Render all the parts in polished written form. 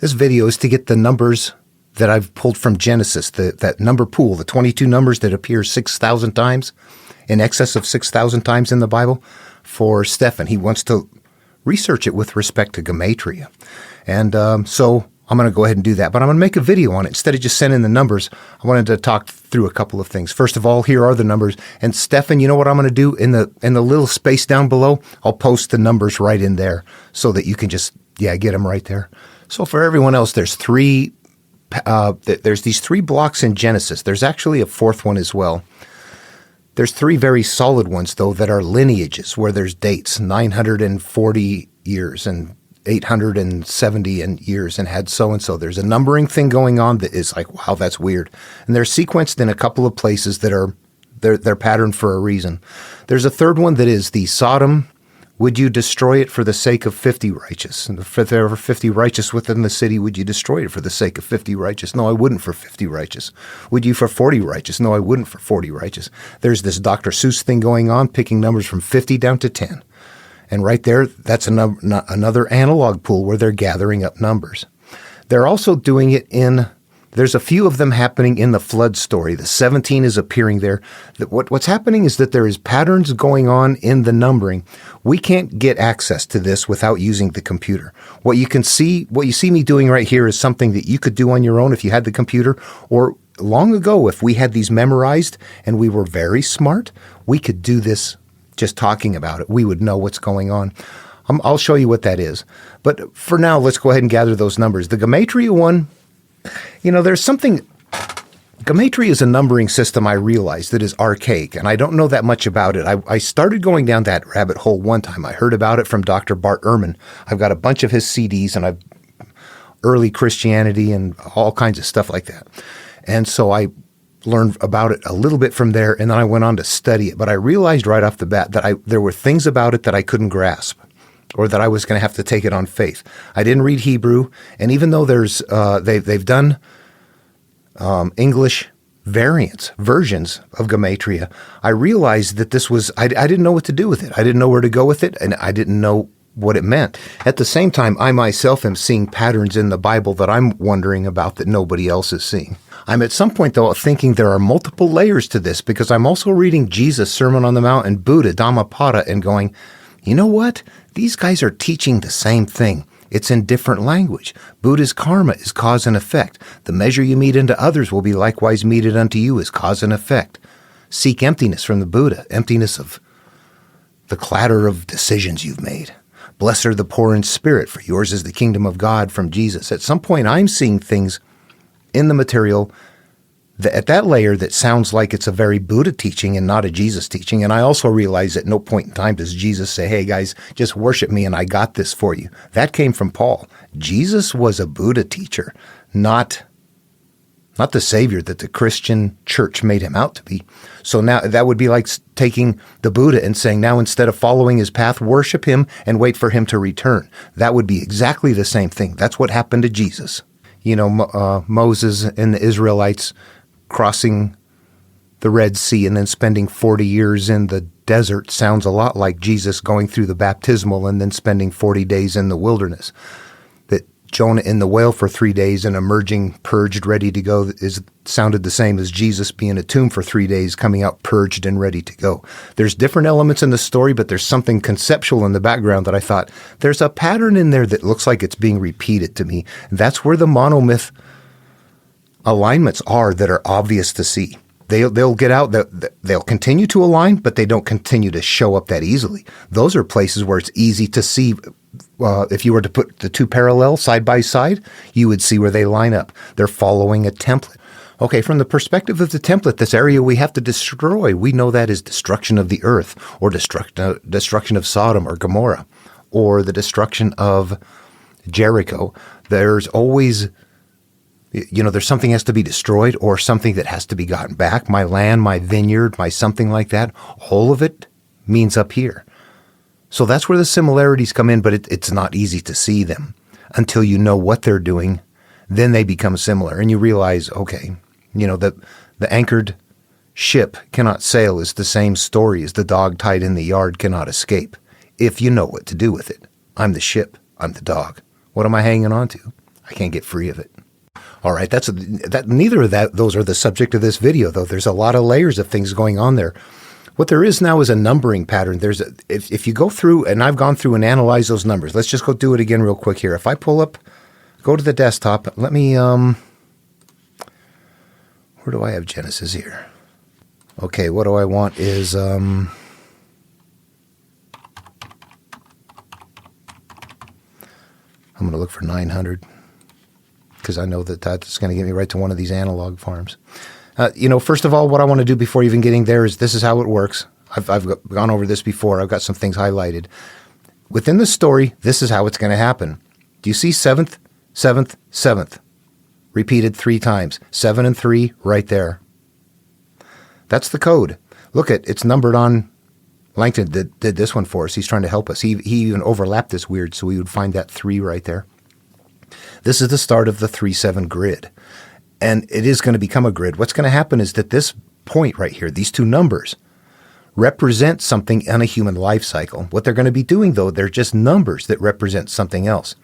This video is to get the numbers that I've pulled from Genesis, that number pool, the 22 numbers that appear 6,000 times, in excess of 6,000 times in the Bible, for Stefan. He wants to research it with respect to Gematria. And so I'm going to go ahead and do that. But I'm going to make a video on it. Instead of just sending the numbers, I wanted to talk through a couple of things. First of all, here are the numbers. And Stefan, you know what I'm going to do? In the little space down below, I'll post the numbers right in there so that you can just, get them right there. So for everyone else, there's these three blocks in Genesis. There's actually a fourth one as well. There's three very solid ones, though, that are lineages, where there's dates, 940 years and 870 years and had so-and-so. There's a numbering thing going on that is like, wow, that's weird. And they're sequenced in a couple of places that are, they're patterned for a reason. There's a third one that is the Sodom. Would you destroy it for the sake of 50 righteous? And if there were 50 righteous within the city, would you destroy it for the sake of 50 righteous? No, I wouldn't for 50 righteous. Would you for 40 righteous? No, I wouldn't for 40 righteous. There's this Dr. Seuss thing going on, picking numbers from 50 down to 10. And right there, that's another analog pool where they're gathering up numbers. They're also doing it there's a few of them happening in the flood story. The 17 is appearing there. What's happening is that there is patterns going on in the numbering. We can't get access to this without using the computer. What you see me doing right here is something that you could do on your own if you had the computer, or long ago, if we had these memorized and we were very smart, we could do this just talking about it. We would know what's going on. I'll show you what that is. But for now, let's go ahead and gather those numbers. The Gematria one, there's something. Gematria is a numbering system, I realize, that is archaic, and I don't know that much about it. I started going down that rabbit hole one time. I heard about it from Dr. Bart Ehrman. I've got a bunch of his CDs, and early Christianity and all kinds of stuff like that. And so I learned about it a little bit from there, and then I went on to study it. But I realized right off the bat that there were things about it that I couldn't grasp, or that I was going to have to take it on faith. I didn't read Hebrew, and even though they've done English versions of Gematria, I realized that this was, I didn't know what to do with it. I didn't know where to go with it, and I didn't know what it meant. At the same time, I myself am seeing patterns in the Bible that I'm wondering about that nobody else is seeing. I'm at some point, though, thinking there are multiple layers to this, because I'm also reading Jesus' Sermon on the Mount and Buddha, Dhammapada, and going, you know what? These guys are teaching the same thing. It's in different language. Buddha's karma is cause and effect. The measure you mete into others will be likewise meted unto you as cause and effect. Seek emptiness from the Buddha, emptiness of the clatter of decisions you've made. Blessed are the poor in spirit, for yours is the kingdom of God, from Jesus. At some point, I'm seeing things in the material at that layer that sounds like it's a very Buddha teaching and not a Jesus teaching. And I also realize at no point in time does Jesus say, hey guys, just worship me and I got this for you. That came from Paul. Jesus was a Buddha teacher, not the savior that the Christian church made him out to be. So now that would be like taking the Buddha and saying, now instead of following his path, worship him and wait for him to return. That would be exactly the same thing. That's what happened to Jesus. Moses and the Israelites crossing the Red Sea and then spending 40 years in the desert sounds a lot like Jesus going through the baptismal and then spending 40 days in the wilderness. That Jonah in the whale for 3 days and emerging purged, ready to go, sounded the same as Jesus being in a tomb for 3 days, coming out purged and ready to go. There's different elements in the story, but there's something conceptual in the background that I thought, there's a pattern in there that looks like it's being repeated to me. And that's where the monomyth alignments are that are obvious to see. They'll get out, they'll continue to align, but they don't continue to show up that easily. Those are places where it's easy to see. If you were to put the two parallel side by side, you would see where they line up. They're following a template. Okay, from the perspective of the template, this area we have to destroy, we know that is destruction of the earth, or destruction of Sodom or Gomorrah, or the destruction of Jericho. There's always, there's something has to be destroyed or something that has to be gotten back. My land, my vineyard, my something like that. All of it means up here. So that's where the similarities come in, but it's not easy to see them until you know what they're doing. Then they become similar and you realize, okay, the anchored ship cannot sail is the same story as the dog tied in the yard cannot escape. If you know what to do with it. I'm the ship. I'm the dog. What am I hanging on to? I can't get free of it. All right, neither of those are the subject of this video, though. There's a lot of layers of things going on there. What there is now is a numbering pattern. If you go through, and I've gone through and analyzed those numbers. Let's just go do it again real quick here. If I go to the desktop, let me, where do I have Genesis here? Okay, what do I want is, I'm going to look for 900 because I know that's going to get me right to one of these analog farms. First of all, what I want to do before even getting there is this is how it works. I've gone over this before. I've got some things highlighted. Within the story, this is how it's going to happen. Do you see 7th, 7th, 7th? Repeated 3 times. 7 and 3 right there. That's the code. Look it's numbered on. Langton did this one for us. He's trying to help us. He even overlapped this weird, so we would find that 3 right there. This is the start of the 3-7 grid. And it is going to become a grid. What's going to happen is that this point right here, these 2 numbers, represent something in a human life cycle. What they're going to be doing, though, they're just numbers that represent something else.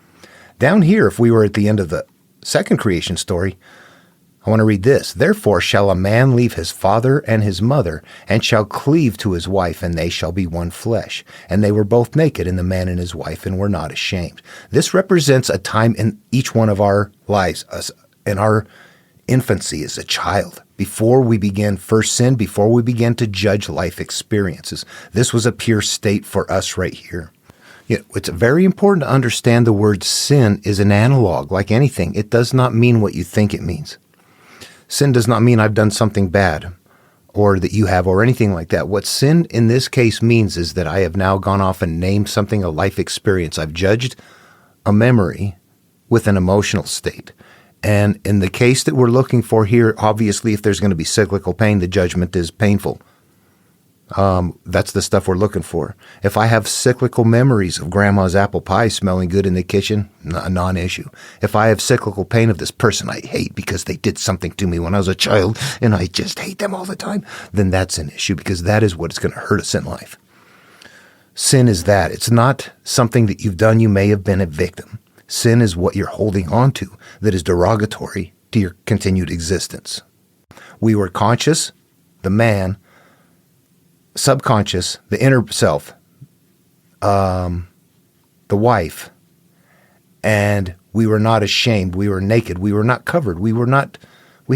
Down here, if we were at the end of the second creation story, I want to read this. Therefore shall a man leave his father and his mother, and shall cleave to his wife, and they shall be one flesh. And they were both naked, and the man and his wife, and were not ashamed. This represents a time in each one of our lives, in our infancy as a child, before we began first sin, before we began to judge life experiences. This was a pure state for us right here. It's very important to understand the word sin is an analog. Like anything, it does not mean what you think it means. Sin does not mean I've done something bad or that you have or anything like that. What sin in this case means is that I have now gone off and named something a life experience. I've judged a memory with an emotional state. And in the case that we're looking for here, obviously, if there's going to be cyclical pain, the judgment is painful. That's the stuff we're looking for. If I have cyclical memories of grandma's apple pie smelling good in the kitchen, a non-issue. If I have cyclical pain of this person I hate because they did something to me when I was a child and I just hate them all the time, then that's an issue because that is what is going to hurt us in life. Sin is that. It's not something that you've done. You may have been a victim. Sin is what you're holding on to that is derogatory to your continued existence. We were conscious, the man, subconscious, the inner self, the wife, and we were not ashamed. We were naked. We were not covered. We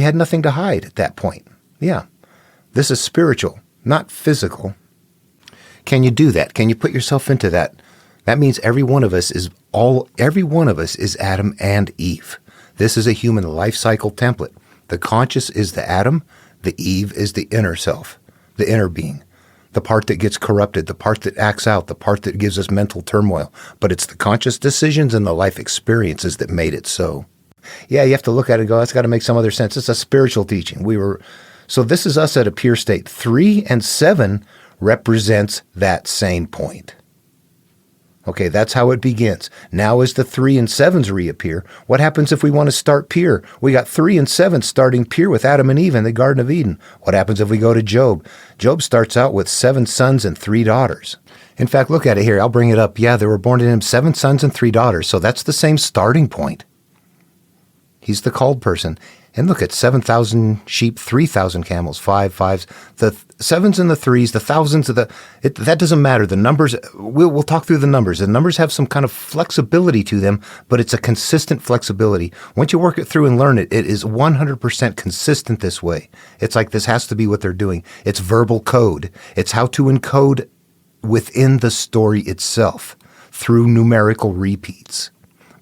had nothing to hide at that point. Yeah. This is spiritual, not physical. Can you do that? Can you put yourself into that? That means every one of us is Adam and Eve. This is a human life cycle template. The conscious is the Adam, the Eve is the inner self, the inner being, the part that gets corrupted, the part that acts out, the part that gives us mental turmoil. But it's the conscious decisions and the life experiences that made it so. Yeah, you have to look at it and go, that's got to make some other sense. It's a spiritual teaching. So this is us at a pure state. 3 and 7 represents that same point. Okay, that's how it begins. Now as the 3 and 7s reappear, what happens if we want to start pure? We got 3 and 7 starting pure with Adam and Eve in the Garden of Eden. What happens if we go to Job? Job starts out with 7 sons and 3 daughters. In fact, look at it here. I'll bring it up. Yeah, there were born to him 7 sons and 3 daughters. So that's the same starting point. He's the called person. And look at 7,000 sheep, 3,000 camels, 5 5s, the 7s and the 3s, the thousands of that doesn't matter. The numbers, we'll talk through the numbers. The numbers have some kind of flexibility to them, but it's a consistent flexibility. Once you work it through and learn it, it is 100% consistent this way. It's like this has to be what they're doing. It's verbal code. It's how to encode within the story itself through numerical repeats.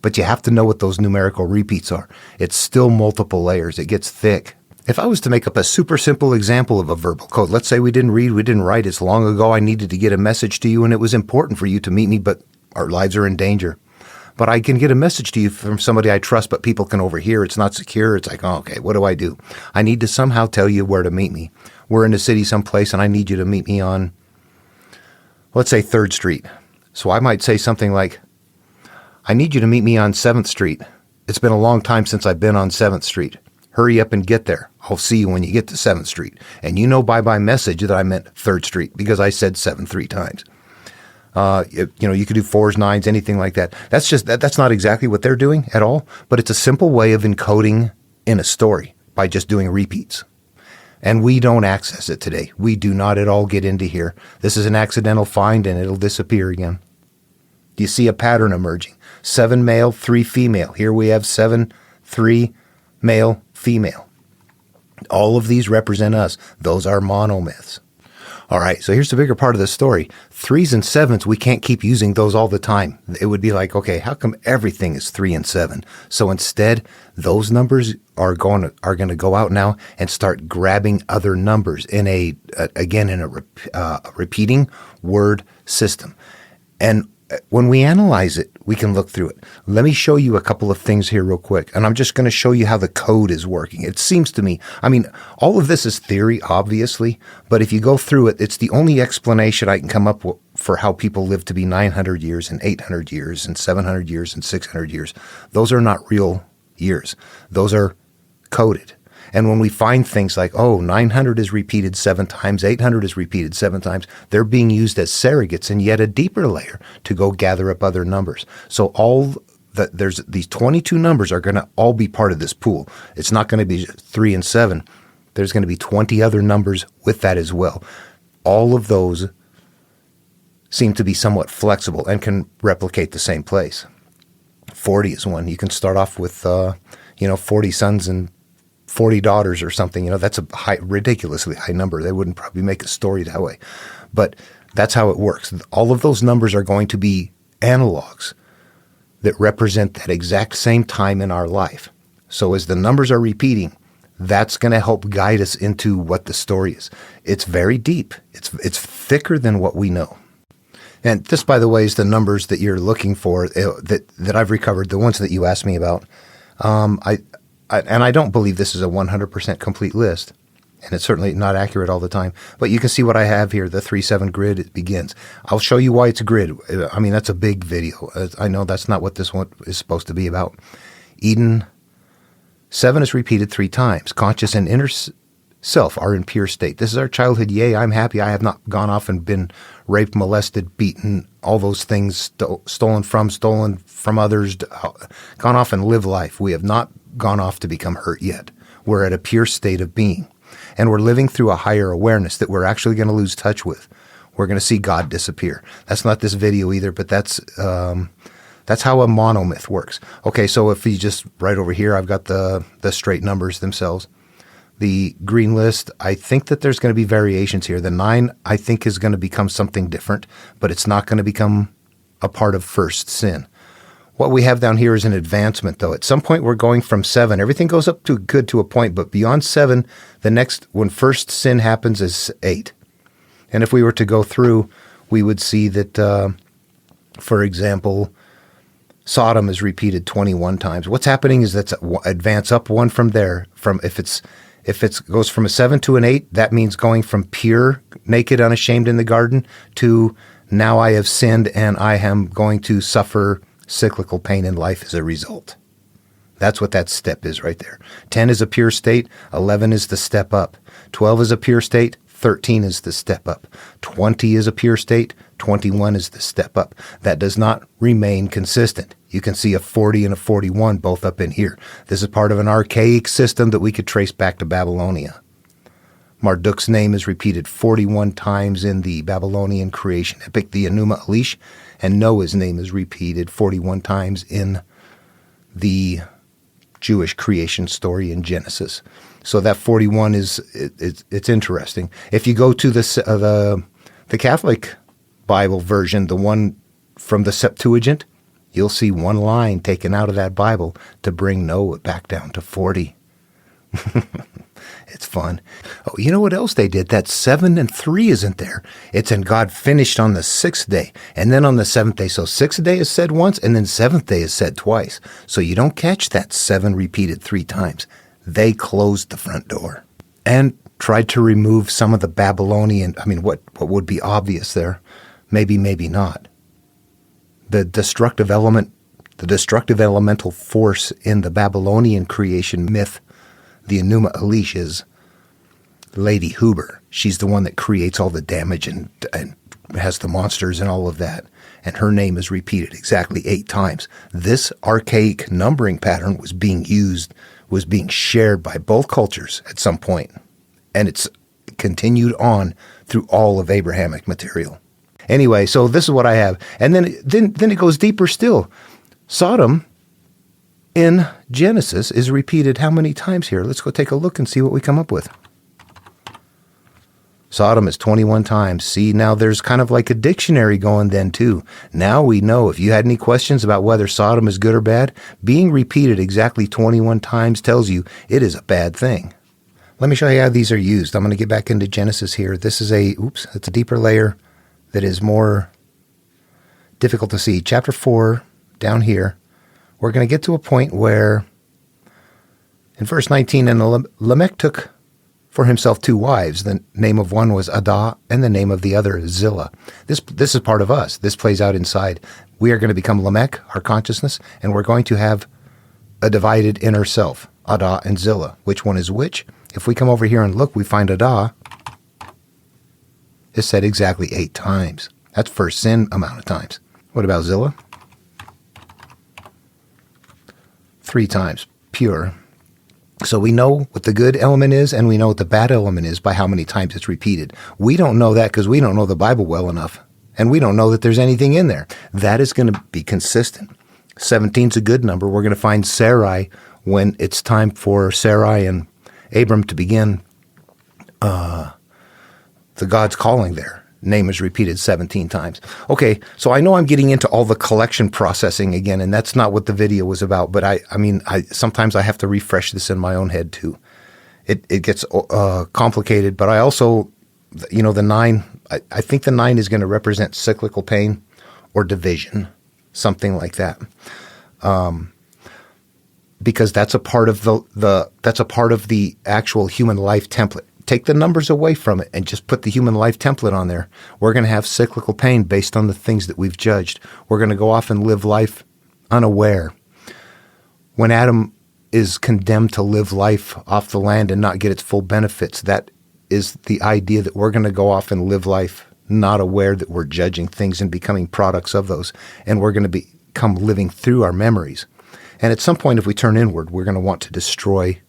But you have to know what those numerical repeats are. It's still multiple layers. It gets thick. If I was to make up a super simple example of a verbal code, let's say we didn't read, we didn't write. It's long ago I needed to get a message to you and it was important for you to meet me, but our lives are in danger. But I can get a message to you from somebody I trust, but people can overhear. It's not secure. It's like, oh, okay, what do? I need to somehow tell you where to meet me. We're in the city someplace and I need you to meet me on, let's say 3rd Street. So I might say something like, I need you to meet me on 7th Street. It's been a long time since I've been on 7th Street. Hurry up and get there. I'll see you when you get to 7th Street. And you know by my message that I meant 3rd Street because I said 7 3 times. You could do 4s, 9s, anything like that. That's not exactly what they're doing at all, but it's a simple way of encoding in a story by just doing repeats. And we don't access it today. We do not at all get into here. This is an accidental find and it'll disappear again. Do you see a pattern emerging? 7 male, 3 female. Here we have 7, 3 male, female. All of these represent us. Those are monomyths. All right, so here's the bigger part of the story. 3s and 7s, we can't keep using those all the time. It would be like, okay, how come everything is 3 and 7? So instead, those numbers are going to go out now and start grabbing other numbers in a repeating word system. And when we analyze it, we can look through it. Let me show you a couple of things here real quick. And I'm just going to show you how the code is working. It seems to me, all of this is theory, obviously, but if you go through it, it's the only explanation I can come up with for how people live to be 900 years and 800 years and 700 years and 600 years. Those are not real years. Those are coded. And when we find things like, 900 is repeated 7 times, 800 is repeated 7 times, they're being used as surrogates in yet a deeper layer to go gather up other numbers. So there's these 22 numbers are going to all be part of this pool. It's not going to be 3 and 7. There's going to be 20 other numbers with that as well. All of those seem to be somewhat flexible and can replicate the same place. 40 is one. You can start off with, 40 sons and 40 daughters or something. That's a ridiculously high number. They wouldn't probably make a story that way. But that's how it works. All of those numbers are going to be analogs that represent that exact same time in our life. So as the numbers are repeating, that's going to help guide us into what the story is. It's very deep. It's thicker than what we know. And this, by the way, is the numbers that you're looking for that I've recovered, the ones that you asked me about. I don't believe this is a 100% complete list, and it's certainly not accurate all the time. But you can see what I have here, the 3-7 grid. It begins. I'll show you why it's a grid. That's a big video. I know that's not what this one is supposed to be about. Eden, 7 is repeated 3 times. Conscious and inner self are in pure state. This is our childhood. Yea, I'm happy. I have not gone off and been raped, molested, beaten, all those things, stolen from others, gone off and lived life. We have not gone off to become hurt yet. We're at a pure state of being. And we're living through a higher awareness that we're actually going to lose touch with. We're going to see God disappear. That's not this video either, but that's how a monomyth works. Okay, so if you just right over here, I've got the straight numbers themselves. The green list, I think that there's going to be variations here. The 9, I think, is going to become something different, but it's not going to become a part of first sin. What we have down here is an advancement, though. At some point, we're going from 7. Everything goes up to good to a point, but beyond 7, the next, when first sin happens, is 8. And if we were to go through, we would see that, for example, Sodom is repeated 21 times. What's happening is that's advance up 1 from there. If it goes from a 7 to an 8, that means going from pure, naked, unashamed in the garden to now I have sinned and I am going to suffer cyclical pain in life as a result. That's what that step is right there. 10 is a pure state. 11 is the step up. 12 is a pure state. 13 is the step up. 20 is a pure state. 21 is the step up. That does not remain consistent. You can see a 40 and a 41 both up in here. This is part of an archaic system that we could trace back to Babylonia. Marduk's name is repeated 41 times in the Babylonian creation epic, the Enuma Elish, and Noah's name is repeated 41 times in the Jewish creation story in Genesis. So that 41 it's interesting. If you go to the Catholic Bible version, the one from the Septuagint, you'll see one line taken out of that Bible to bring Noah back down to 40. It's fun. Oh, you know what else they did? That 7 and 3 isn't there. It's in God finished on the 6th day, and then on the 7th day. So 6th day is said once, and then 7th day is said twice. So you don't catch that 7 repeated 3 times. They closed the front door and tried to remove some of the Babylonian, what would be obvious there. Maybe not. The destructive elemental force in the Babylonian creation myth, the Enuma Elish, is Lady Huber. She's the one that creates all the damage and has the monsters and all of that. And her name is repeated exactly 8 times. This archaic numbering pattern was being used, was being shared by both cultures at some point. And it's continued on through all of Abrahamic material. Anyway, so this is what I have. And then it goes deeper still. Sodom in Genesis is repeated how many times here? Let's go take a look and see what we come up with. Sodom is 21 times. See, now there's kind of like a dictionary going then too. Now we know if you had any questions about whether Sodom is good or bad, being repeated exactly 21 times tells you it is a bad thing. Let me show you how these are used. I'm going to get back into Genesis here. This is it's a deeper layer that is more difficult to see. Chapter 4, down here, we're going to get to a point where in verse 19, and Lamech took for himself 2 wives. The name of one was Adah, and the name of the other Zillah. This is part of us. This plays out inside. We are going to become Lamech, our consciousness, and we're going to have a divided inner self, Adah and Zillah. Which one is which? If we come over here and look, we find Adah is said exactly 8 times. That's first sin amount of times. What about Zillah? 3 times, pure. So we know what the good element is, and we know what the bad element is by how many times it's repeated. We don't know that because we don't know the Bible well enough, and we don't know that there's anything in there. That is going to be consistent. 17 is a good number. We're going to find Sarai when it's time for Sarai and Abram to begin the God's calling there. Name is repeated 17 times. Okay, so I know I'm getting into all the collection processing again, and that's not what the video was about, but I mean, sometimes I have to refresh this in my own head too. It gets complicated, but I also, the 9, I think the 9 is going to represent cyclical pain or division, something like that. Because that's a part of that's a part of the actual human life template. Take the numbers away from it and just put the human life template on there. We're going to have cyclical pain based on the things that we've judged. We're going to go off and live life unaware. When Adam is condemned to live life off the land and not get its full benefits, that is the idea that we're going to go off and live life not aware that we're judging things and becoming products of those. And we're going to become living through our memories. And at some point, if we turn inward, we're going to want to destroy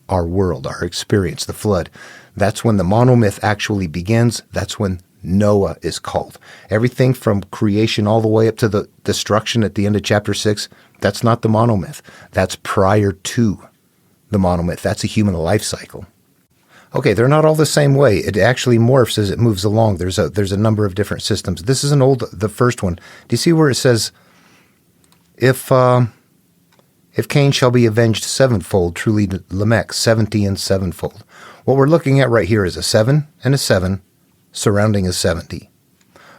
our world, our experience, the flood. That's when the monomyth actually begins. That's when Noah is called. Everything from creation all the way up to the destruction at the end of chapter 6, that's not the monomyth. That's prior to the monomyth. That's a human life cycle. Okay, they're not all the same way. It actually morphs as it moves along. There's a number of different systems. This is the first one. Do you see where it says, if Cain shall be avenged 7-fold, truly Lamech 70 and 7-fold. What we're looking at right here is a 7 and a 7 surrounding a 70.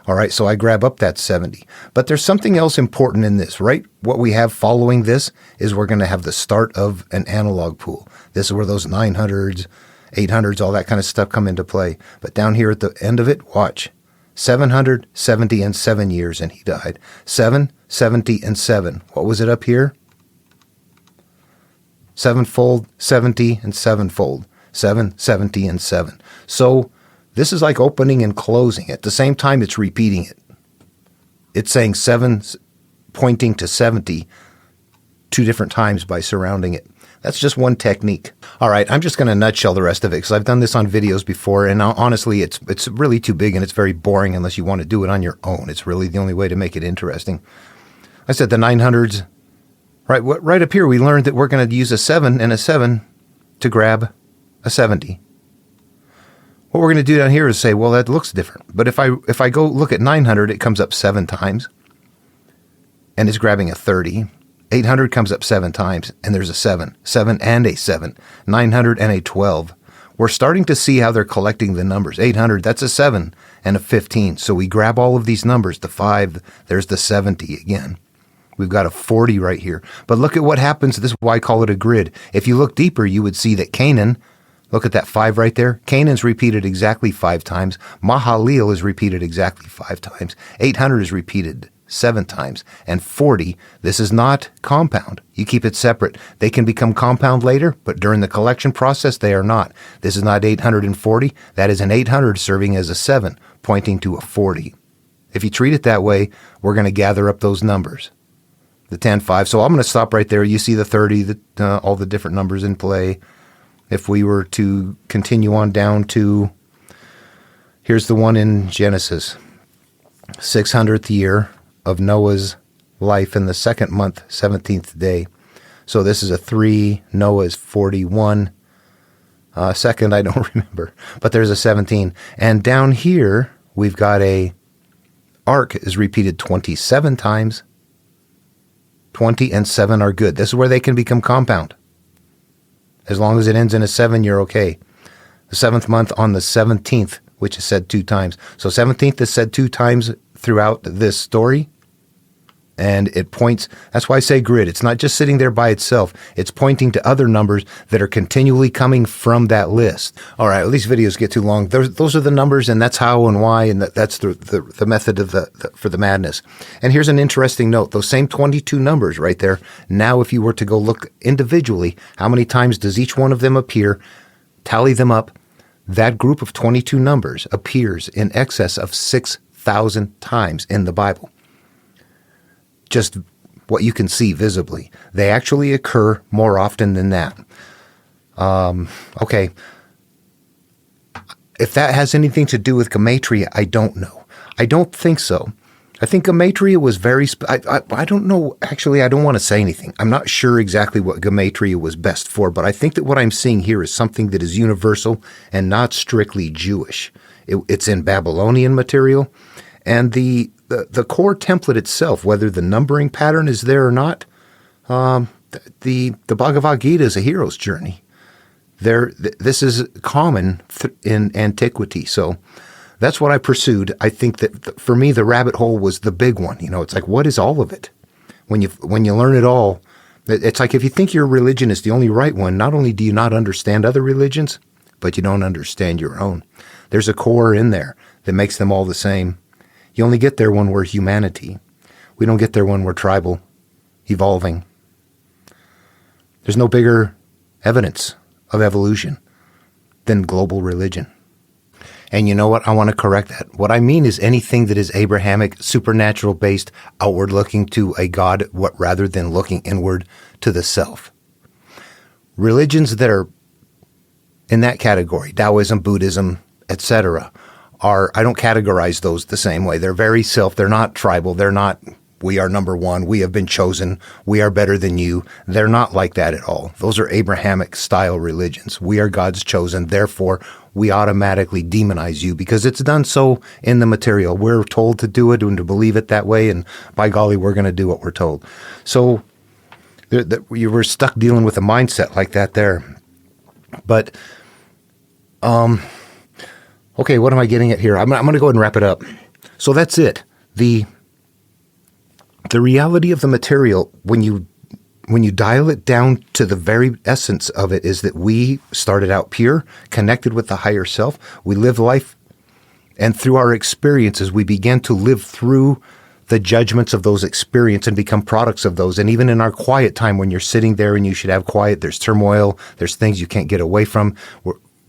All right, so I grab up that 70. But there's something else important in this, right? What we have following this is we're going to have the start of an analog pool. This is where those 900s, 800s, all that kind of stuff come into play. But down here at the end of it, watch. 770 and 7 years, and he died. 7, 70, and 7. What was it up here? 7-fold, 70, and 7-fold. 7, 70, and 7. So this is like opening and closing. At the same time, it's repeating it. It's saying 7 pointing to 70 2 different times by surrounding it. That's just one technique. All right, I'm just going to nutshell the rest of it because I've done this on videos before, and honestly, it's really too big and it's very boring unless you want to do it on your own. It's really the only way to make it interesting. I said the 900s. Right up here, we learned that we're going to use a 7 and a 7 to grab a 70. What we're going to do down here is say, well, that looks different. But if I go look at 900, it comes up 7 times, and it's grabbing a 30. 800 comes up 7 times, and there's a 7. 7 and a 7. 900 and a 12. We're starting to see how they're collecting the numbers. 800, that's a 7 and a 15. So we grab all of these numbers. The 5, there's the 70 again. We've got a 40 right here. But look at what happens. This is why I call it a grid. If you look deeper, you would see that Canaan, look at that 5 right there. Canaan's repeated exactly 5 times. Mahaleel is repeated exactly 5 times. 800 is repeated 7 times. And 40, this is not compound. You keep it separate. They can become compound later, but during the collection process, they are not. This is not 840. That is an 800 serving as a 7, pointing to a 40. If you treat it that way, we're going to gather up those numbers. The 10, 5. So I'm going to stop right there. You see the 30, all the different numbers in play. If we were to continue on down to, here's the one in Genesis, 600th year of Noah's life in the second month, 17th day. So this is a 3, Noah is 41. Second, I don't remember, but there's a 17. And down here, we've got a ark is repeated 27 times. 20 and 7 are good. This is where they can become compound. As long as it ends in a 7, you're okay. The 7th month on the 17th, which is said 2 times. So 17th is said 2 times throughout this story. And it points, that's why I say grid. It's not just sitting there by itself. It's pointing to other numbers that are continually coming from that list. All right, well, these videos get too long. Those are the numbers, and that's how and why, and that's the method of for the madness. And here's an interesting note. Those same 22 numbers right there, now if you were to go look individually, how many times does each one of them appear, tally them up, that group of 22 numbers appears in excess of 6,000 times in the Bible. Just what you can see visibly. They actually occur more often than that. Okay. If that has anything to do with Gematria, I don't know. I don't think so. I think Gematria was very... I don't know. Actually, I don't want to say anything. I'm not sure exactly what Gematria was best for, but I think that what I'm seeing here is something that is universal and not strictly Jewish. It's in Babylonian material, and the core template itself, whether the numbering pattern is there or not, the Bhagavad Gita is a hero's journey. This is common in antiquity, so that's what I pursued. I think that for me, the rabbit hole was the big one. You know, it's like, what is all of it? When you learn it all, it's like if you think your religion is the only right one, not only do you not understand other religions, but you don't understand your own. There's a core in there that makes them all the same. You only get there when we're humanity. We don't get there when we're tribal, evolving. There's no bigger evidence of evolution than global religion. And you know what? I want to correct that. What I mean is anything that is Abrahamic, supernatural-based, outward-looking to a God, rather than looking inward to the self. Religions that are in that category, Taoism, Buddhism, etc., I don't categorize those the same way. They're very self. They're not tribal. They're not, we are number one. We have been chosen. We are better than you. They're not like that at all. Those are Abrahamic style religions. We are God's chosen. Therefore, we automatically demonize you because it's done so in the material. We're told to do it and to believe it that way. And by golly, we're going to do what we're told. So you were stuck dealing with a mindset like that there. But, okay, what am I getting at here? I'm going to go ahead and wrap it up. So that's it. The reality of the material, when you dial it down to the very essence of it, is that we started out pure, connected with the higher self. We live life, and through our experiences, we began to live through the judgments of those experiences and become products of those. And even in our quiet time, when you're sitting there and you should have quiet, there's turmoil, there's things you can't get away from.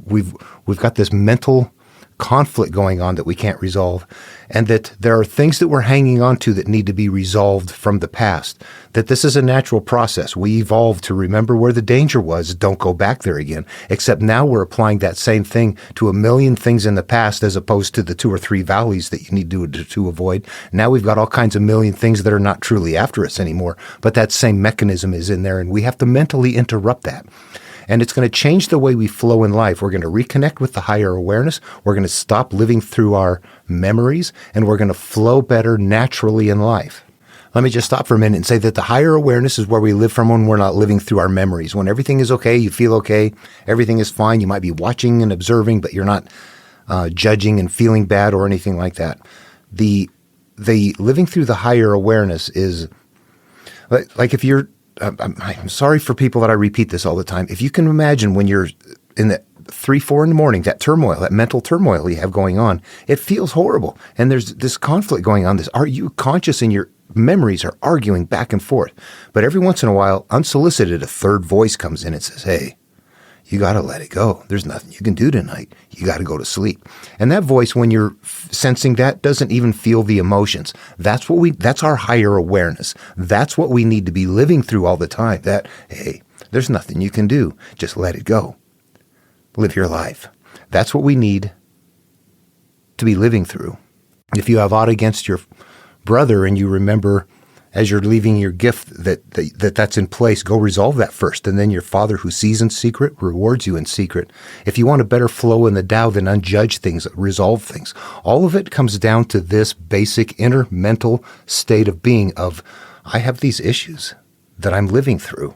We've got this mental conflict going on that we can't resolve, and that there are things that we're hanging on to that need to be resolved from the past, that this is a natural process. We evolved to remember where the danger was. Don't go back there again. Except now we're applying that same thing to a million things in the past as opposed to the 2 or 3 valleys that you need to avoid. Now we've got all kinds of million things that are not truly after us anymore, but that same mechanism is in there, and we have to mentally interrupt that. And it's going to change the way we flow in life. We're going to reconnect with the higher awareness. We're going to stop living through our memories, and we're going to flow better naturally in life. Let me just stop for a minute and say that the higher awareness is where we live from when we're not living through our memories. When everything is okay, you feel okay, everything is fine. You might be watching and observing, but you're not judging and feeling bad or anything like that. The living through the higher awareness is like if you're, I'm sorry for people that I repeat this all the time. If you can imagine when you're in the 3, 4 in the morning, that turmoil, that mental turmoil you have going on, it feels horrible. And there's this conflict going on. Are you conscious, and your memories are arguing back and forth? But every once in a while, unsolicited, a third voice comes in and says, hey, You got to let it go. There's nothing you can do tonight. You got to go to sleep. And that voice, when you're sensing that, doesn't even feel the emotions. That's our higher awareness. That's what we need to be living through all the time. That, hey, there's nothing you can do. Just let it go. Live your life. That's what we need to be living through. If you have aught against your brother and you remember as you're leaving your gift that's in place, go resolve that first. And then your Father who sees in secret rewards you in secret. If you want a better flow in the Tao, then unjudge things, resolve things. All of it comes down to this basic inner mental state of being of, I have these issues that I'm living through,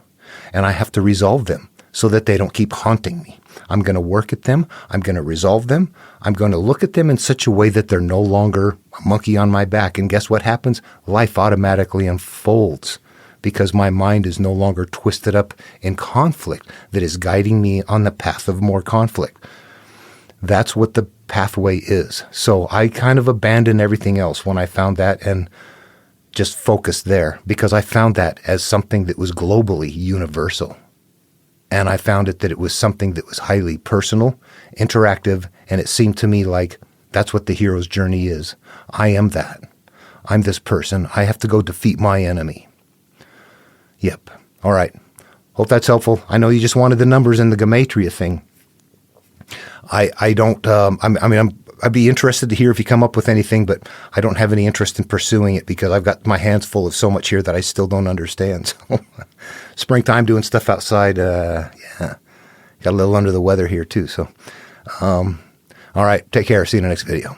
and I have to resolve them so that they don't keep haunting me. I'm going to work at them. I'm going to resolve them. I'm going to look at them in such a way that they're no longer a monkey on my back. And guess what happens? Life automatically unfolds because my mind is no longer twisted up in conflict that is guiding me on the path of more conflict. That's what the pathway is. So I kind of abandoned everything else when I found that and just focused there because I found that as something that was globally universal. And I found that it was something that was highly personal, interactive, and it seemed to me like that's what the hero's journey is. I am that. I'm this person. I have to go defeat my enemy. Yep. All right. Hope that's helpful. I know you just wanted the numbers in the Gematria thing. I don't, I'd be interested to hear if you come up with anything, but I don't have any interest in pursuing it because I've got my hands full of so much here that I still don't understand. So springtime doing stuff outside, got a little under the weather here too. So, all right, take care. See you in the next video.